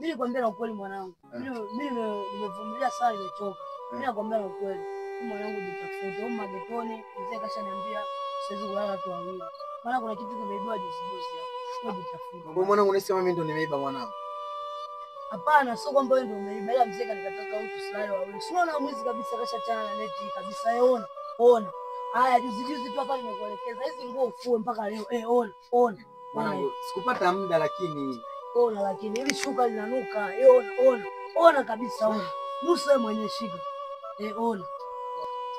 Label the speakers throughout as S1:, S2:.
S1: Mimi nikwambia ukweli mwanangu. Mimi nimevumilia sana nimechoka. Mimi nakwambia ukweli. Mwanangu jitafute. Huko magetoni mzee kashaniambia siwezi kulala tu wawili. Maana kuna kitu kimeibiwa juzi hapo. Wewe jitafute.
S2: Kwa mwanangu unasema mimi ndo nimeiba mwanangu.
S1: Hapana, sio kwamba wewe ndio umeiba, ila mzee kanikataka mtu silale wawili. Sio unaona mwizi kabisa kashachana na neti kabisa. Ona. Haya juzi tu hapa nimekuelekeza. Hizi nguo ufue mpaka leo. Ona.
S2: Mwanangu sikupata muda lakini
S1: ona lakini hivi shuka linanuka. Ona kabisa ona. Nusu wewe mwenyewe shika. Ona.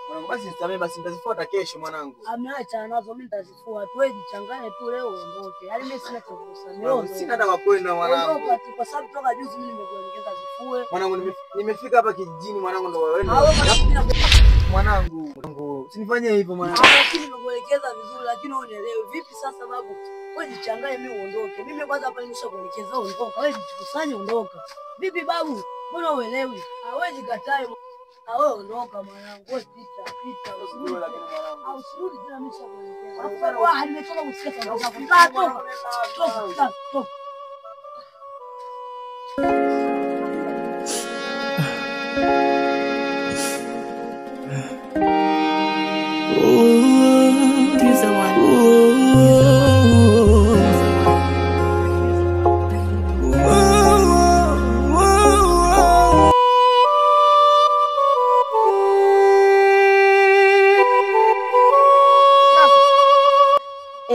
S2: Mwanangu basi nisamee basi nitazifuata kesho mwanangu.
S1: Ameacha nazo mimi nitazifua. Wewe jichanganye tu leo uondoke. Yaani mimi sina cha kukusamea.
S2: Sina hata kwa kwenda mwanangu.
S1: Kwa sababu toka juzi mimi nimekuelekeza zifue.
S2: Mwanangu nimefika hapa kijijini mwanangu ndo wewe. Mwanangu usinifanyie hivyo mwanangu.
S1: Lakini nimekuelekeza vizuri lakini unielewe. Vipi sasa babu? Wewe jichanganye mimi uondoke. Mimi kwanza hapa nimeshakuelekeza ondoka. Wewe jikusanye ondoka. Vipi babu? Mbona uelewi? Hawezi katae. Wewe ondoka mwanangu. Wewe pita.
S2: Usirudi lakini mwanangu.
S1: Usirudi tena nimeshakuelekeza. Hapo nimetoka kusikia sauti zako. Toka.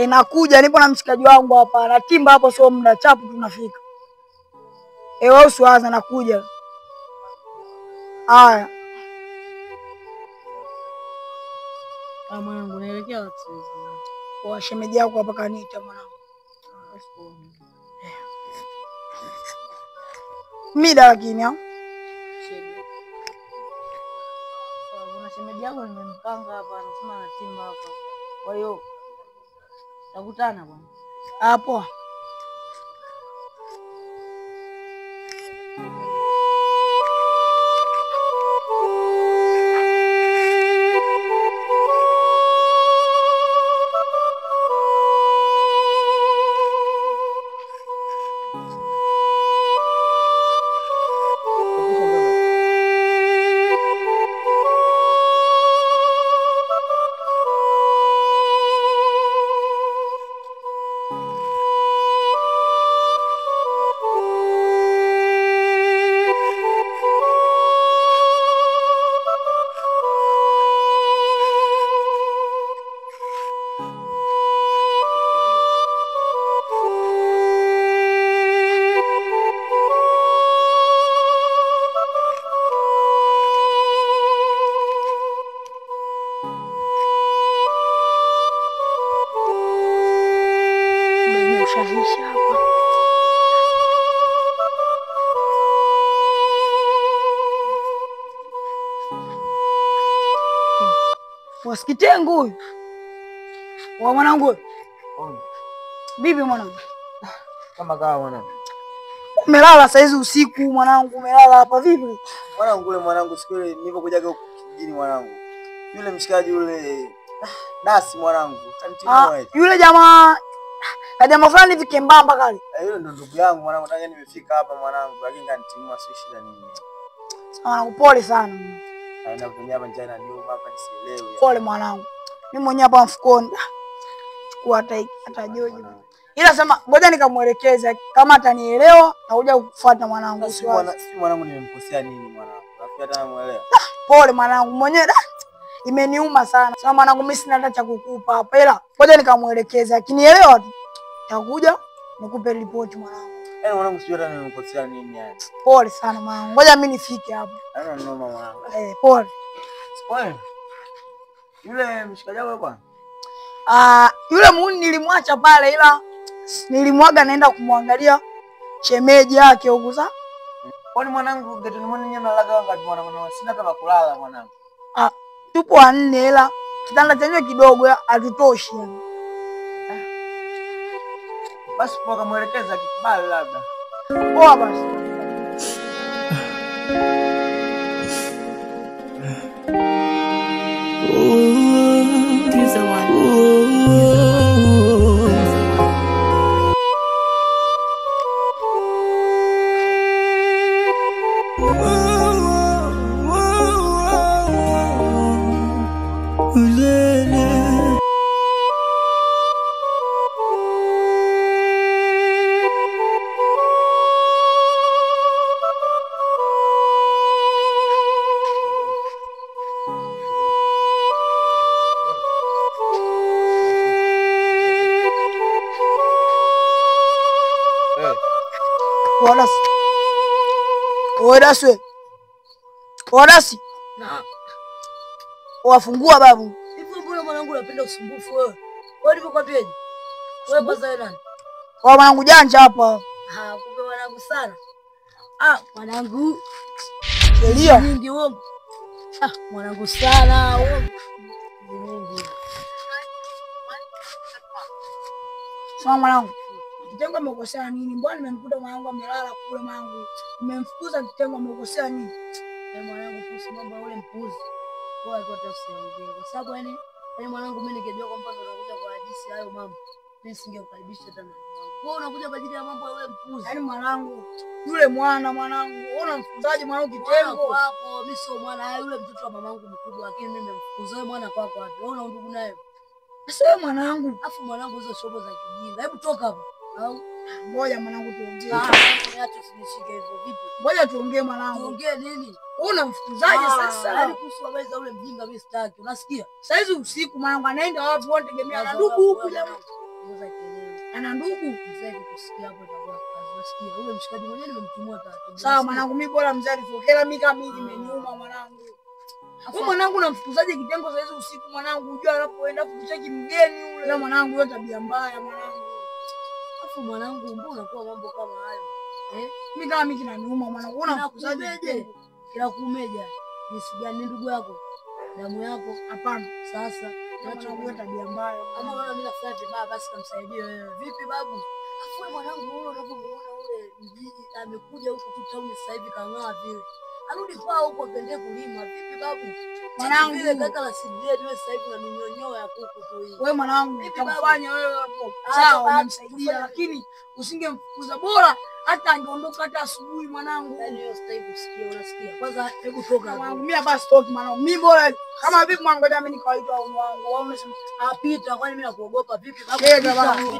S1: Nakuja nipo na mshikaji wangu hapa. Natimba hapo sio muda chapu tunafika. Wewe usiwaza nakuja. Haya. Mwanangu naelekea wapi sasa? Kwa shemeji yako hapa kanita mwanangu. Mida lakini au? Kuna shemeji yako nimempanga hapa anasema anatimba hapa. Kwa hiyo takutana bwana. Hapo. Wasikitengu huyu. Wa mwanangu. Bibi mwanangu.
S2: Kama kawa mwanangu.
S1: Umelala saa hizi usiku mwanangu, umelala hapa vipi?
S2: Mwanangu yule mwanangu siku ile nilipokuja huko kijijini mwanangu. Yule mshikaji yule Dasi mwanangu.
S1: Yule jamaa jamaa fulani hivi kembamba kali.
S2: Yule ndo ndugu yangu mwanangu, nataka nimefika hapa mwanangu lakini kanitimua sio shida nini.
S1: Mwanangu pole sana.
S2: Aina kunya hapa njana niuma hapa nisielewe.
S1: Pole mwanangu. Mimi mwenyewe hapa mfukoni. Chukua hata Jojo. Ila sema ngoja nikamuelekeza kama atanielewa na kuja kufuata mwanangu.
S2: Si mwanangu nimemkosea nini mwanangu? Rafiki hata namuelewa.
S1: Pole mwanangu mwenyewe imeniuma sana. Sasa mwanangu mimi sina hata cha kukupa hapa. Ila ngoja nikamuelekeza. Akinielewa tu takuja nikupe ripoti mwanangu.
S2: Mwanangu sijui hata nimemkosea nini yani.
S1: Pole sana mwanangu. Ngoja mimi nifike hapo.
S2: Haina noma mwanangu.
S1: Pole.
S2: Pole. Yule mshikaji wako bwana?
S1: Yule muuni nilimwacha pale ila nilimwaga naenda kumwangalia shemeji yake huko sasa.
S2: Kwani mwanangu getoni mwana nyama nalaga wangapi mwanangu? Sina kama kulala mwanangu.
S1: Tupo wanne ila kitanda chenyewe kidogo hatutoshi yani.
S2: Basi poka muelekeza kikubali labda.
S1: Poa basi.
S3: Dasi. Oe Dasi. Oe Dasi.
S1: Na.
S3: Wafungua babu.
S1: Hivyo mbona mwanangu unapenda usumbufu wewe? Wewe nilikwambiaje? Wewe kwanza wewe nani?
S3: Kwa mwanangu janja hapa.
S1: Kumbe mwanangu sana. Mwanangu.
S3: Sheria
S1: Nyingi uongo. Mwanangu sana uongo. Nyingi.
S3: Sawa mwanangu. Kitengo amekosea nini? Mbona nimemkuta mwanangu amelala kule mwanangu. Umemfukuza Kitengo amekosea nini?
S1: Mwanangu kuhusu mambo ya ule mpuzi. Kwa hiyo tusiongee. Kwa sababu yani mwanangu mimi nikijua kwamba ndo nakuja kwa hadithi hayo mambo. Mimi singekukaribisha tena. Wewe unakuja kwa ajili ya mambo ya ule mpuzi.
S3: Yaani mwanangu, yule mwanangu, unamfukuzaje mwanangu Kitengo?
S1: Hapo mimi sio mwana, yule mtoto wa mamangu mkubwa, lakini mimi nimemfukuza. Wewe mwana kwako wapi? Wewe una ndugu naye?
S3: Sasa wewe mwanangu,
S1: afu mwanangu hizo shobo za kijinga. Hebu toka hapa. Au
S3: ngoja mwanangu tuongee.
S1: Niache usinishike hivyo vipi?
S3: Ngoja tuongee mwanangu.
S1: Tuongee nini?
S3: Unamfukuzaje sasa?
S1: Yaani kuhusu habari za ule mjinga mimi sitaki. Unasikia?
S3: Sasa hizi usiku mwanangu anaenda wapi? Wewe tegemea na ndugu huku jamaa. Ana ndugu?
S1: Mzee kusikia hapo itakuwa kazi. Unasikia? Ule mshikaji mwenyewe nimemtimua taratibu.
S3: Sawa mwanangu, mimi bora mzee alifokela mimi kama mimi imeniuma mwanangu. Wewe mwanangu unamfukuzaje Kitengo sasa hizi usiku mwanangu? Unajua anapoenda kucheki mgeni ule. Na mwanangu yote tabia mbaya mwanangu.
S1: Afu mwanangu mbona unakuwa mambo kama hayo?
S3: Mimi kama mimi kinaniuma mwanangu. Unafukuzaje?
S1: Kila kumeja. Jinsi gani ndugu yako? Damu yako?
S3: Hapana.
S1: Sasa
S3: mwanangu tabia mbaya.
S1: Kama unaona mimi nafanya vibaya basi kamsaidie wewe. Vipi babu? Afu mwanangu wewe unapomuona ule mjiji amekuja huku tu town sasa hivi kang'aa vile. Arudi kwao huko akaende kulima. Vipi babu?
S3: Mwanangu
S1: vile kaka la sidia wewe sasa hivi na minyonyoo ya kuku tu hii.
S3: Wewe mwanangu utakufanya wewe hapo. Sawa umemsaidia lakini usingemfukuza bora hata angeondoka hata asubuhi mwanangu.
S1: Yaani hiyo sasa hivi usikie unasikia. Kwanza hebu toka
S3: mwanangu. Mimi hapa stoki mwanangu. Mimi bora kama vipi mwanangu hata mimi nikawaita mwanangu. Wao unasema
S1: apita kwani mimi nakuogopa vipi babu?